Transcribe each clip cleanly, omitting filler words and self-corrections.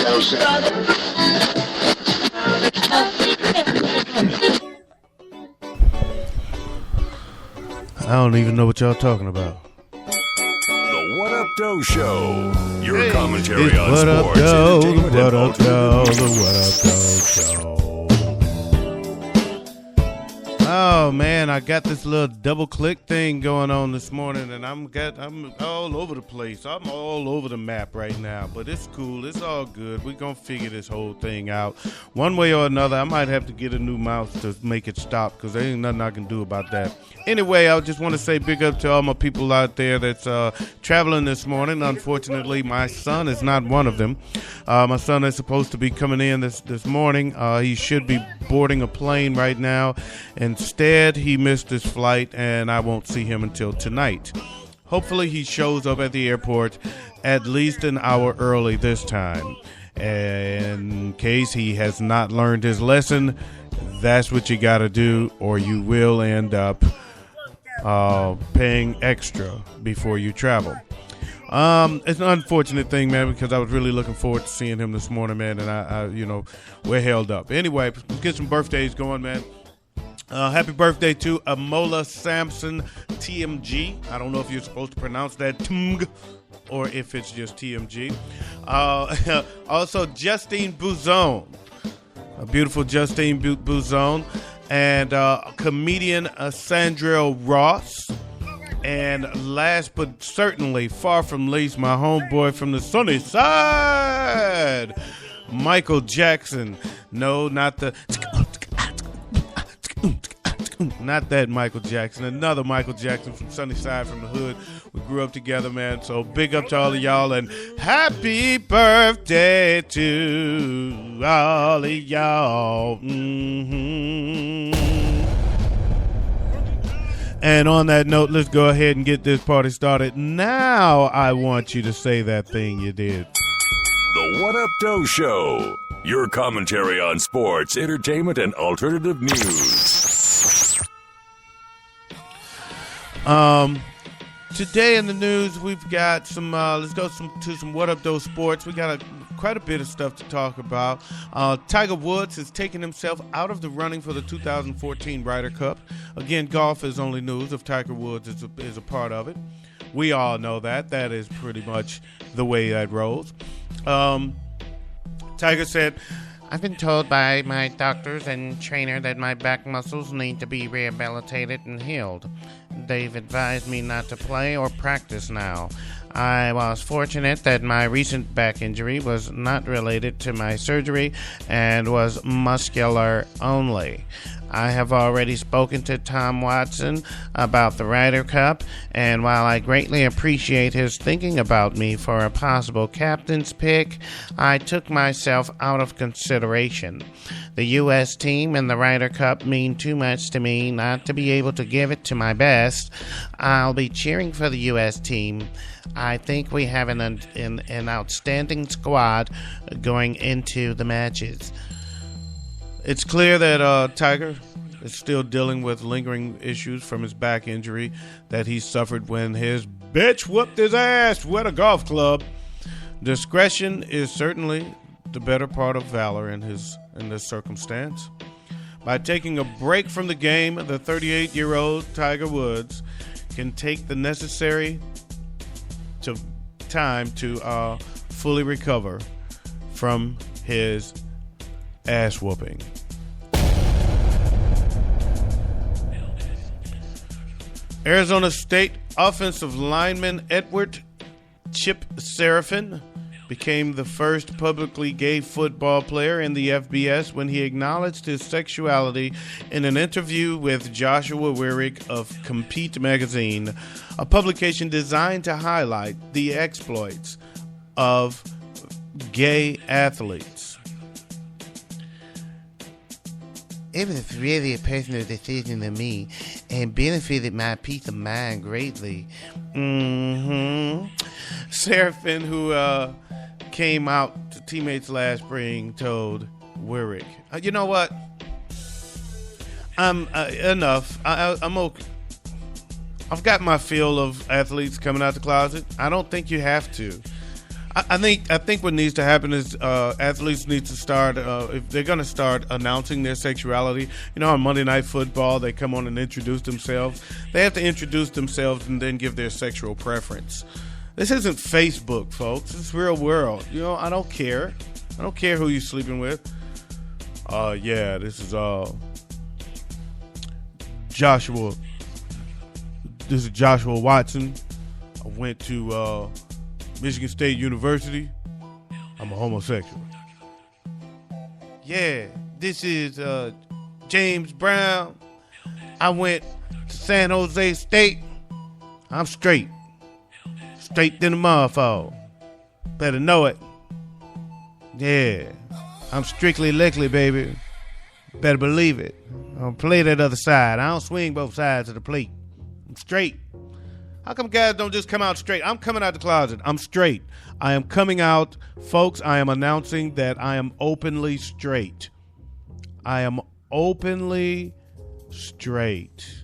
I don't even know what y'all talking about. The Up Doe Show. Your commentary It's on What Up sports, Doe, the entertainment, What and Up Doe, alternative the news. What Up Doe Show. Oh man, I got this little double click thing going on this morning, and I'm all over the place. I'm all over the map right now, but it's cool. It's all good. We're gonna figure this whole thing out one way or another. I might have to get a new mouse to make it stop because there ain't nothing I can do about that. Anyway, I just want to say big up to all my people out there that's traveling this morning. Unfortunately, my son is not one of them. My son is supposed to be coming in this morning. He should be boarding a plane right now. Instead, he missed his flight, and I won't see him until tonight. Hopefully, he shows up at the airport at least an hour early this time. In case he has not learned his lesson, that's what you got to do, or you will end up paying extra before you travel. It's an unfortunate thing, man, because I was really looking forward to seeing him this morning, man, and I we're held up. Anyway, let's get some birthdays going, man. Happy birthday to Amola Sampson, TMG. I don't know if you're supposed to pronounce that TMG or if it's just TMG. Also, Justine Bouzon, a beautiful Justine Bouzon, and comedian Sandra Ross. And last but certainly far from least, my homeboy from the sunny side, Michael Jackson. No, not that Michael Jackson. Another Michael Jackson from Sunnyside, from the hood. We grew up together, man. So big up to all of y'all, and happy birthday to all of y'all. And on that note, let's go ahead and get this party started. Now I want you to say that thing you did. The What Up Doe Show. Your commentary on sports, entertainment, and alternative news. Today in the news, we've got some, let's go to some What Up Doe Sports. We got quite a bit of stuff to talk about. Tiger Woods has taken himself out of the running for the 2014 Ryder Cup. Again, golf is only news if Tiger Woods is a part of it. We all know that. That is pretty much the way that rolls. Tiger said, "I've been told by my doctors and trainer that my back muscles need to be rehabilitated and healed. They've advised me not to play or practice now. I was fortunate that my recent back injury was not related to my surgery and was muscular only. I have already spoken to Tom Watson about the Ryder Cup, and while I greatly appreciate his thinking about me for a possible captain's pick, I took myself out of consideration. The U.S. team and the Ryder Cup mean too much to me not to be able to give it to my best. I'll be cheering for the U.S. team. I think we have an outstanding squad going into the matches." It's clear that Tiger is still dealing with lingering issues from his back injury that he suffered when his bitch whooped his ass with a golf club. Discretion is certainly the better part of valor in this circumstance. By taking a break from the game, the 38-year-old Tiger Woods can take the necessary time to fully recover from his ass whooping. Arizona State offensive lineman Edward Chip Serafin became the first publicly gay football player in the FBS when he acknowledged his sexuality in an interview with Joshua Wyrick of Compete magazine, a publication designed to highlight the exploits of gay athletes. It was really a personal decision to me and benefited my peace of mind greatly. Serafin, who came out to teammates last spring, told Wyrick, "You know what? I'm enough. I'm okay. I've got my fill of athletes coming out the closet. I don't think you have to. I think what needs to happen is athletes need to start if they're going to start announcing their sexuality. You know, on Monday Night Football, they come on and introduce themselves. They have to introduce themselves and then give their sexual preference. This isn't Facebook, folks. It's real world. You know, I don't care. I don't care who you're sleeping with. Yeah, this is Joshua. This is Joshua Watson. I went to Michigan State University. I'm a homosexual. Yeah, this is James Brown. I went to San Jose State. I'm straight. Straight than a motherfucker. Better know it. Yeah, I'm strictly lickly, baby. Better believe it. I don't play that other side. I don't swing both sides of the plate. I'm straight. How come guys don't just come out straight? I'm coming out the closet. I'm straight. I am coming out. Folks, I am announcing that I am openly straight. I am openly straight.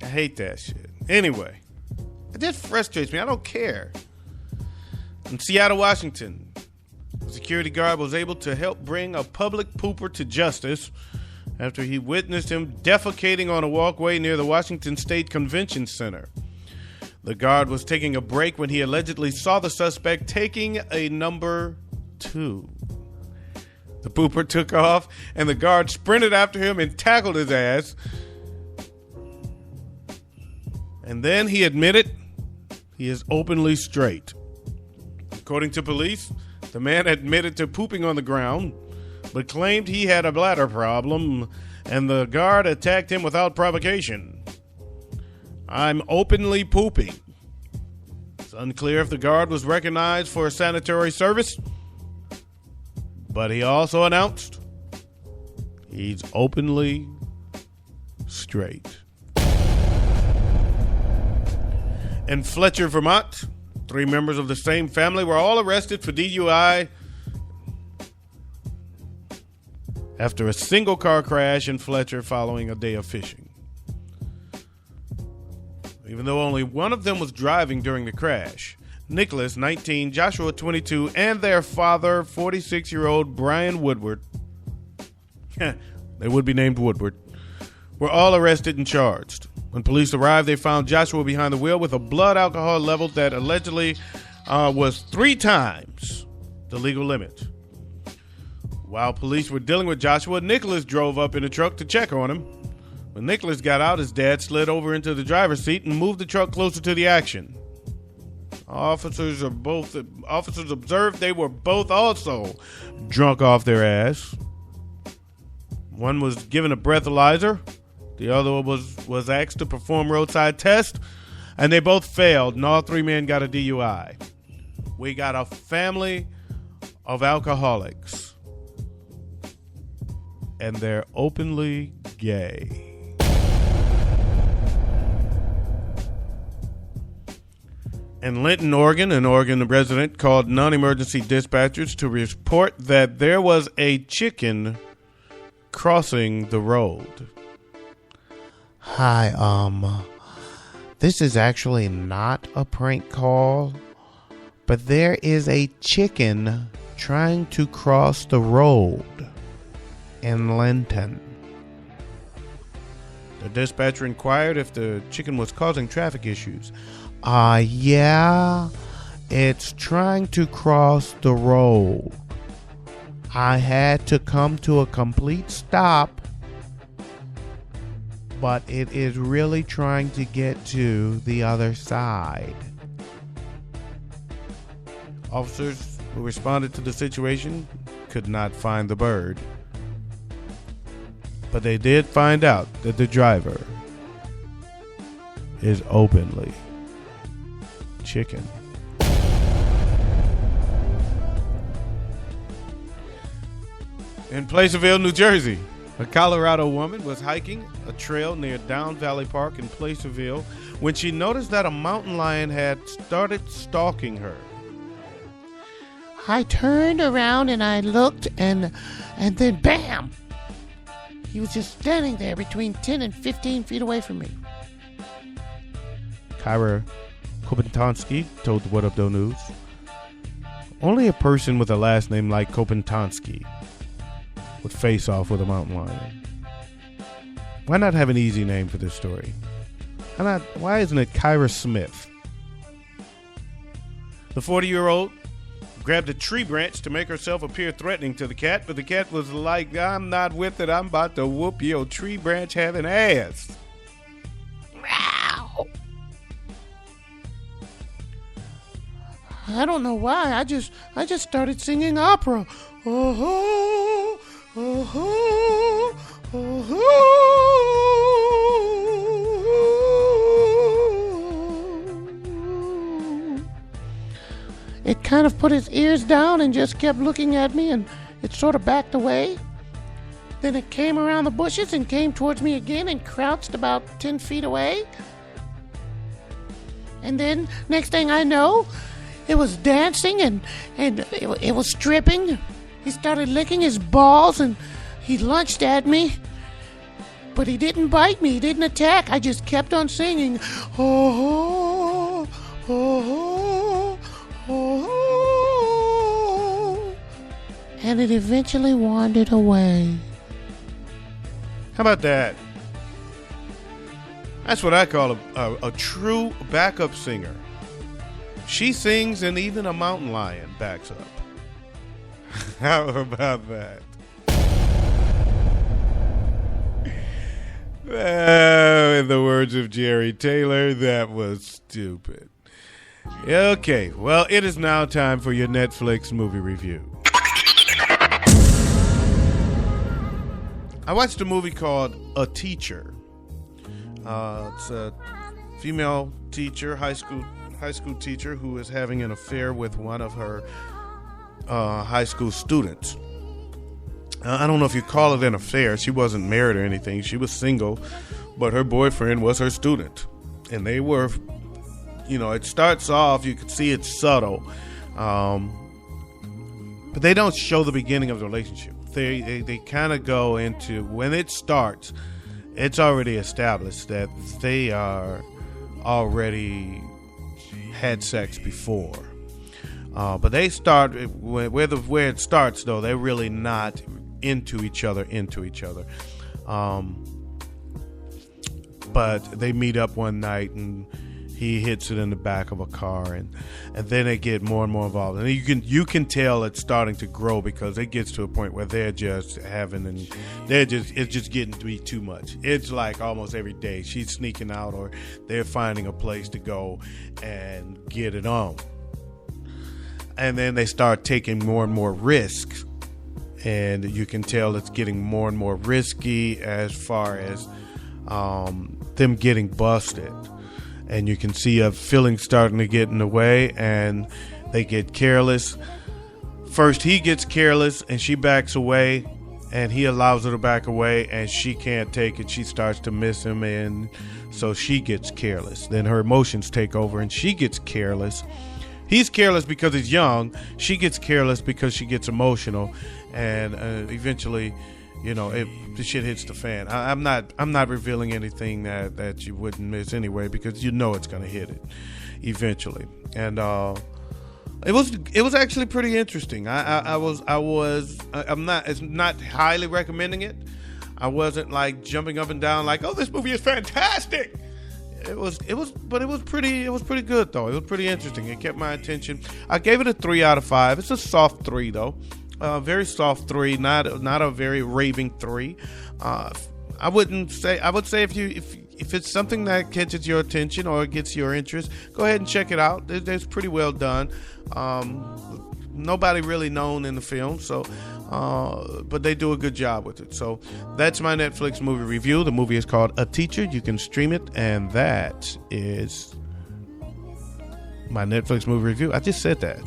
I hate that shit. Anyway, it just frustrates me. I don't care. In Seattle, Washington, a security guard was able to help bring a public pooper to justice after he witnessed him defecating on a walkway near the Washington State Convention Center. The guard was taking a break when he allegedly saw the suspect taking a number 2. The pooper took off, and the guard sprinted after him and tackled his ass. And then he admitted he is openly straight. According to police, the man admitted to pooping on the ground, but claimed he had a bladder problem, and the guard attacked him without provocation. I'm openly pooping. It's unclear if the guard was recognized for sanitary service, but he also announced he's openly straight. In Fletcher, Vermont, 3 members of the same family were all arrested for DUI after a single car crash in Fletcher following a day of fishing. Even though only one of them was driving during the crash, Nicholas, 19, Joshua, 22, and their father, 46-year-old Brian Woodward, they would be named Woodward, were all arrested and charged. When police arrived, they found Joshua behind the wheel with a blood alcohol level that allegedly was 3 times the legal limit. While police were dealing with Joshua, Nicholas drove up in a truck to check on him. When Nicholas got out, his dad slid over into the driver's seat and moved the truck closer to the action. Officers observed they were both also drunk off their ass. One was given a breathalyzer. The other was asked to perform roadside tests, and they both failed, and all 3 men got a DUI. We got a family of alcoholics, and they're openly gay. In Linton, Oregon, an Oregon resident called non-emergency dispatchers to report that there was a chicken crossing the road. Hi, this is actually not a prank call, but there is a chicken trying to cross the road in Linton. The dispatcher inquired if the chicken was causing traffic issues. Yeah, it's trying to cross the road. I had to come to a complete stop, but it is really trying to get to the other side. Officers who responded to the situation could not find the bird, but they did find out that the driver is openly chicken. In Placerville, New Jersey, a Colorado woman was hiking a trail near Down Valley Park in Placerville when she noticed that a mountain lion had started stalking her. I turned around and I looked, and then bam! He was just standing there between 10 and 15 feet away from me. Kyra Kopentansky told the What Up Doe News, only a person with a last name like Kopentansky would face off with a mountain lion. Why not have an easy name for this story? Why isn't it Kyra Smith? The 40-year-old grabbed a tree branch to make herself appear threatening to the cat, but the cat was like, I'm not with it. I'm about to whoop your tree branch having ass. Meow. I don't know why. I just started singing opera. Oh, oh, oh, oh, oh. It kind of put its ears down and just kept looking at me, and it sort of backed away. Then it came around the bushes and came towards me again and crouched about 10 feet away. And then, next thing I know, it was dancing and it was stripping. He started licking his balls and he lunged at me. But he didn't bite me, he didn't attack. I just kept on singing. Oh, oh, oh, oh. And it eventually wandered away. How about that? That's what I call a true backup singer. She sings and even a mountain lion backs up. How about that? In the words of Jerry Taylor, that was stupid. Okay, well, it is now time for your Netflix movie review. I watched a movie called A Teacher. It's a female teacher, high school teacher, who is having an affair with one of her high school students. I don't know if you call it an affair. She wasn't married or anything. She was single, but her boyfriend was her student. And they were, it starts off, you can see it's subtle, but they don't show the beginning of the relationship. They kind of go into, when it starts, it's already established that they are already had sex before. But they start, where it starts, though, they're really not into each other. But they meet up one night and he hits it in the back of a car, and then they get more and more involved. And you can tell it's starting to grow, because it gets to a point where they're just it's just getting to be too much. It's like almost every day she's sneaking out, or they're finding a place to go and get it on. And then they start taking more and more risks, and you can tell it's getting more and more risky as far as them getting busted. And you can see a feeling starting to get in the way, and they get careless. First, he gets careless, and she backs away, and he allows her to back away, and she can't take it. She starts to miss him, and so she gets careless. Then her emotions take over, and she gets careless. He's careless because he's young. She gets careless because she gets emotional, and eventually, the shit hits the fan. I'm not revealing anything that you wouldn't miss anyway, because it's gonna hit it eventually. And it was actually pretty interesting. I'm not highly recommending it. I wasn't like jumping up and down like, oh, this movie is fantastic. It was pretty good though. It was pretty interesting. It kept my attention. I gave it a 3 out of 5. It's a soft 3 though. Very soft 3, not a very raving 3. I would say if it's something that catches your attention or gets your interest, go ahead and check it out. It's pretty well done. Nobody really known in the film, so but they do a good job with it. So that's my Netflix movie review. The movie is called A Teacher. You can stream it, and that is my Netflix movie review. I just said that.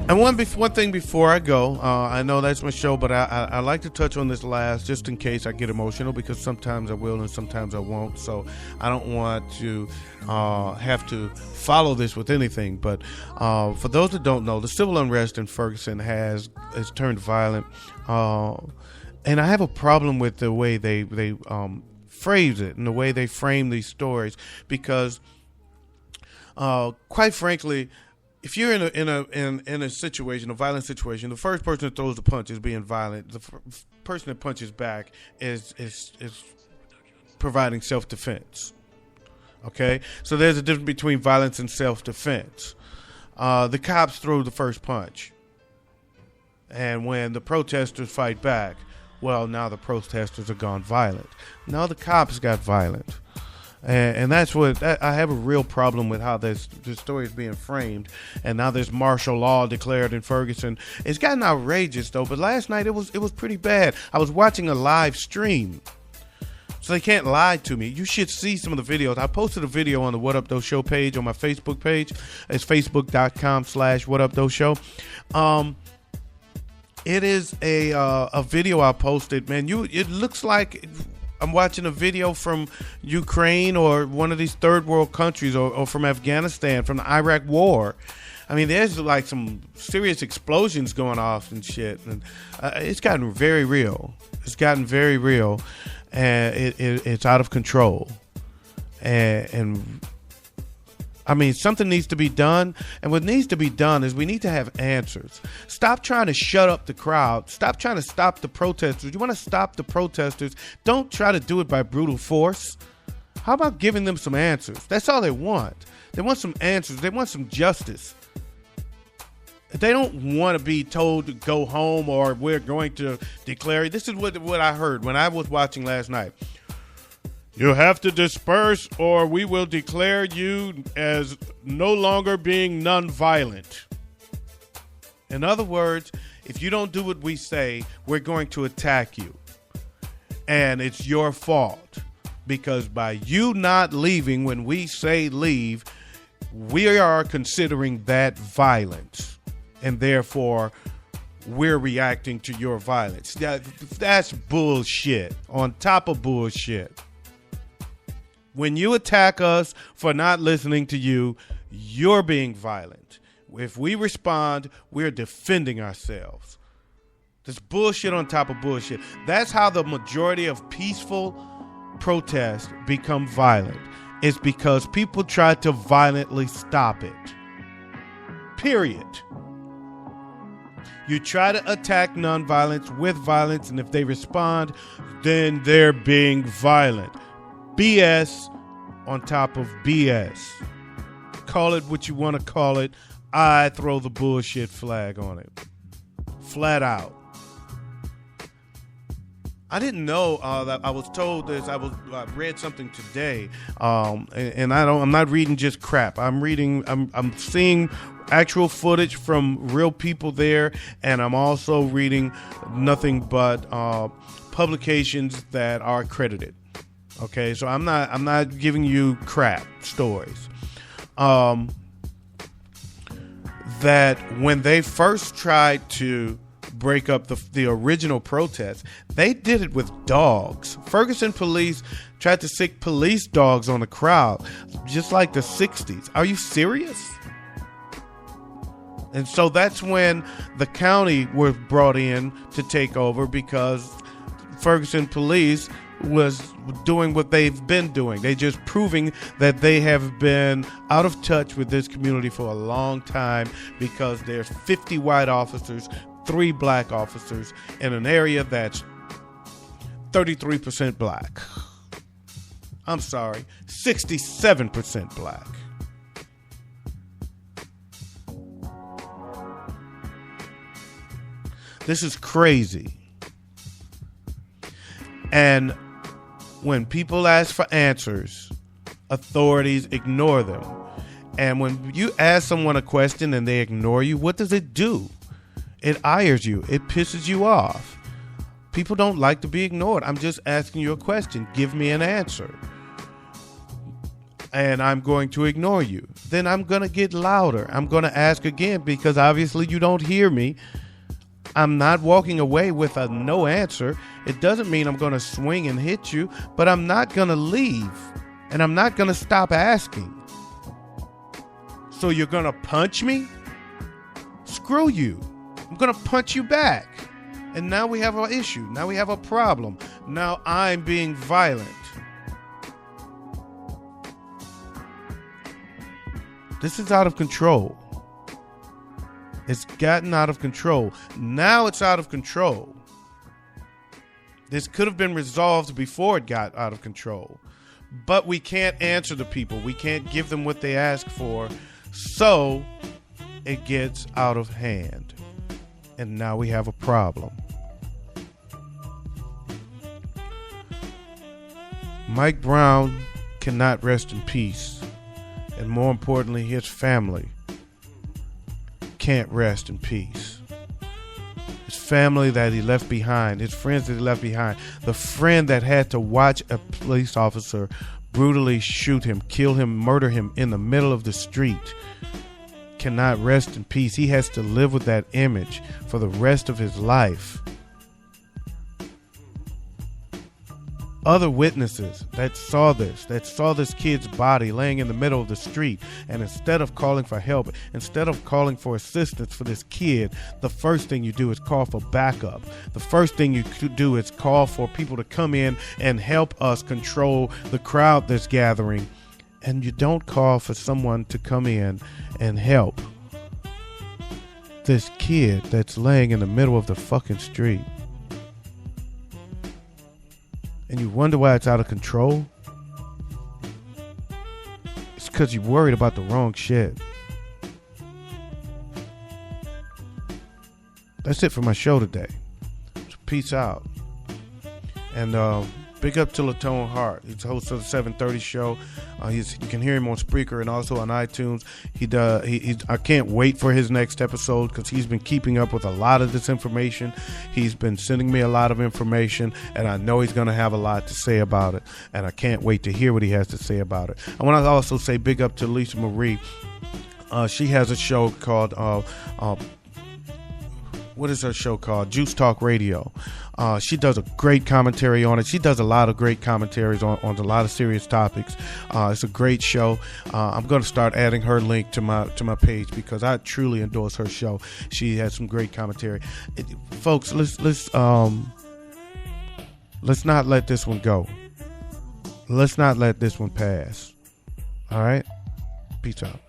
And one thing before I go, I know that's my show, but I like to touch on this last, just in case I get emotional, because sometimes I will and sometimes I won't. So I don't want to have to follow this with anything. But for those that don't know, the civil unrest in Ferguson has turned violent, and I have a problem with the way they phrase it and the way they frame these stories, because quite frankly, if you're in a situation, a violent situation, the first person that throws the punch is being violent. The person that punches back is providing self-defense. Okay, so there's a difference between violence and self-defense. The cops throw the first punch, and when the protesters fight back, well, now the protesters are gone violent. Now the cops got violent. And that's what I have a real problem with, how this story is being framed. And now there's martial law declared in Ferguson. It's gotten outrageous though. But last night it was pretty bad. I was watching a live stream, so they can't lie to me. You should see some of the videos. I posted a video on the What Up Doe Show page on my Facebook page. It's facebook.com/What Up Doe Show. It is a video I posted. Man, it looks like I'm watching a video from Ukraine or one of these third world countries, or from Afghanistan, from the Iraq war. I mean, there's like some serious explosions going off and shit. And it's gotten very real. It's gotten very real. And it's out of control. And I mean, something needs to be done. And what needs to be done is we need to have answers. Stop trying to shut up the crowd. Stop trying to stop the protesters. You want to stop the protesters? Don't try to do it by brutal force. How about giving them some answers? That's all they want. They want some answers. They want some justice. They don't want to be told to go home or we're going to declare. This is what I heard when I was watching last night. You have to disperse or we will declare you as no longer being nonviolent. In other words, if you don't do what we say, we're going to attack you. And it's your fault. Because by you not leaving when we say leave, we are considering that violence. And therefore, we're reacting to your violence. That's bullshit on top of bullshit. When you attack us for not listening to you, you're being violent. If we respond, we're defending ourselves. This bullshit on top of bullshit. That's how the majority of peaceful protests become violent. It's because people try to violently stop it. Period. You try to attack nonviolence with violence, and if they respond, then they're being violent. BS on top of BS. Call it what you want to call it. I throw the bullshit flag on it. Flat out. I didn't know that I was told this. I read something today, and I'm not reading just crap. I'm seeing actual footage from real people there, and I'm also reading nothing but publications that are accredited. Okay, so I'm not giving you crap stories. That when they first tried to break up the original protest, they did it with dogs. Ferguson police tried to sick police dogs on the crowd, just like the 60s. Are you serious? And so that's when the county was brought in to take over, because Ferguson police was doing what they've been doing. They just proving that they have been out of touch with this community for a long time, because there's 50 white officers, 3 black officers in an area that's 33% black. I'm sorry, 67% black. This is crazy. And when people ask for answers, authorities ignore them. And when you ask someone a question and they ignore you, what does it do? It ires you. It pisses you off. People don't like to be ignored. I'm just asking you a question. Give me an answer. And I'm going to ignore you. Then I'm going to get louder. I'm going to ask again, because obviously you don't hear me. I'm not walking away with a no answer. It doesn't mean I'm going to swing and hit you, but I'm not going to leave, and I'm not going to stop asking. So you're going to punch me? Screw you. I'm going to punch you back. And now we have an issue. Now we have a problem. Now I'm being violent. This is out of control. It's gotten out of control. Now it's out of control. This could have been resolved before it got out of control. But we can't answer the people. We can't give them what they ask for. So it gets out of hand. And now we have a problem. Mike Brown cannot rest in peace. And more importantly, his family can't rest in peace. His family that he left behind, his friends that he left behind, the friend that had to watch a police officer brutally shoot him, kill him, murder him in the middle of the street, cannot rest in peace. He has to live with that image for the rest of his life. Other witnesses that saw this kid's body laying in the middle of the street, and instead of calling for help, instead of calling for assistance for this kid, the first thing you do is call for backup. The first thing you do is call for people to come in and help us control the crowd that's gathering. And you don't call for someone to come in and help this kid that's laying in the middle of the fucking street. And you wonder why it's out of control? It's because you're worried about the wrong shit. That's it for my show today. So peace out. And big up to Latone Hart. He's the host of the 730 show. You can hear him on Spreaker and also on iTunes. I can't wait for his next episode because he's been keeping up with a lot of this information. He's been sending me a lot of information, and I know he's going to have a lot to say about it. And I can't wait to hear what he has to say about it. I want to also say big up to Lisa Marie. She has a show called what is her show called? Juice Talk Radio. She does a great commentary on it. She does a lot of great commentaries on a lot of serious topics. It's a great show. I'm going to start adding her link to my page because I truly endorse her show. She has some great commentary. Folks, let's not let this one go. Let's not let this one pass. All right? Peace out.